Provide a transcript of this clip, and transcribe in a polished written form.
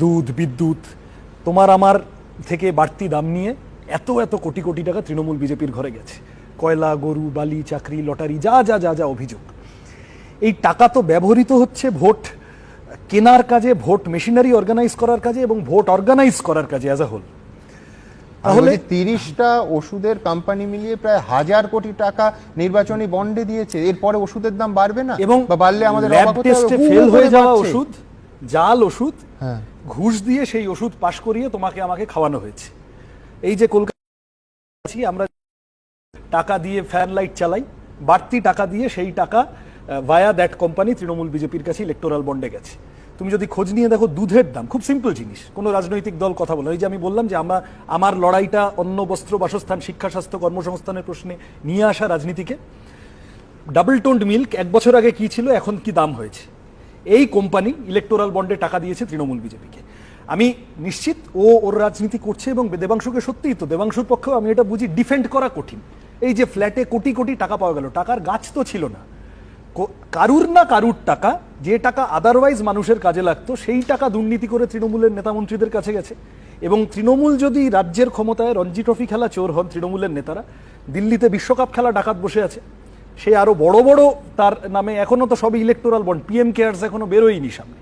দুধ, বিদ্যুৎ, তোমার আমার থেকে বাড়তি দাম নিয়ে এত এত কোটি কোটি টাকা তৃণমূল বিজেপির ঘরে গেছে। কয়লা, গরু, বালি, চাকরি, লটারি, যা যা যা যা অভিযোগ, এই টাকা তো ব্যবহৃত হচ্ছে ভোট কেনার কাজে, ভোট মেশিনারি অর্গানাইজ করার কাজে এবং ভোট অর্গানাইজ করার কাজে অ্যাজ আ হোল। তাহলে 30টা ওষুধের কোম্পানি মিলিয়ে প্রায় 1000 কোটি টাকা নির্বাচনী বন্ডে দিয়েছে। এরপরে ওষুধের দাম বাড়বে না, এবং বা বাড়লে আমাদের ল্যাব টেস্টে ফেল হয়ে যাওয়া ওষুধ, জাল ওষুধ, ঘুষ দিয়ে সেই ওষুধ পাশ করিয়ে তোমাকে আমাকে খাওয়ানো হয়েছে। এই যে কলকাতা আমরা টাকা দিয়ে ফ্যান লাইট চালাই, বাড়তি টাকা দিয়ে সেই টাকা ভায়া দ্যাট কোম্পানি তৃণমূল বিজেপির কাছে ইলেকটোরাল বন্ডে গেছে। তুমি যদি খোঁজ নিয়ে দেখো, দুধের দাম, খুব সিম্পল জিনিস, কোনো রাজনৈতিক দল কথা বলে, ওই যে আমি বললাম যে আমার লড়াইটা অন্ন, বস্ত্র, বাসস্থান, শিক্ষা, স্বাস্থ্য, কর্মসংস্থানের প্রশ্নে নিয়ে আসা রাজনীতিকে। ডাবল টোন্ড মিল্ক 1 বছর আগে কি ছিল, এখন কি দাম হয়েছে। এই কোম্পানি ইলেকটোরাল বন্ডে টাকা দিয়েছে তৃণমূল বিজেপিকে। আমি নিশ্চিত ওর রাজনীতি করছে, এবং দেবাংশুকে সত্যিই তো, দেবাংশুর পক্ষেও আমি এটা বুঝি, ডিফেন্ড করা কঠিন। এই যে ফ্ল্যাটে কোটি কোটি টাকা পাওয়া গেল, টাকার গাছ তো ছিল না, কারুর না কারুর টাকা, যে টাকা আদারওয়াইজ মানুষের কাজে লাগতো, সেই টাকা দুর্নীতি করে তৃণমূলের নেতামন্ত্রীদের কাছে গেছে। এবং তৃণমূল যদি রাজ্যের ক্ষমতায় রঞ্জি ট্রফি খেলা চোর হন তৃণমূলের নেতারা, দিল্লিতে বিশ্বকাপ খেলা ডাকাত বসে আছে, সে আরো বড় বড় তার নামে এখনো তো সবই ইলেকটোরাল বন্ড, পিএম কেয়ার্স এখনো বেরোয়নি সামনে।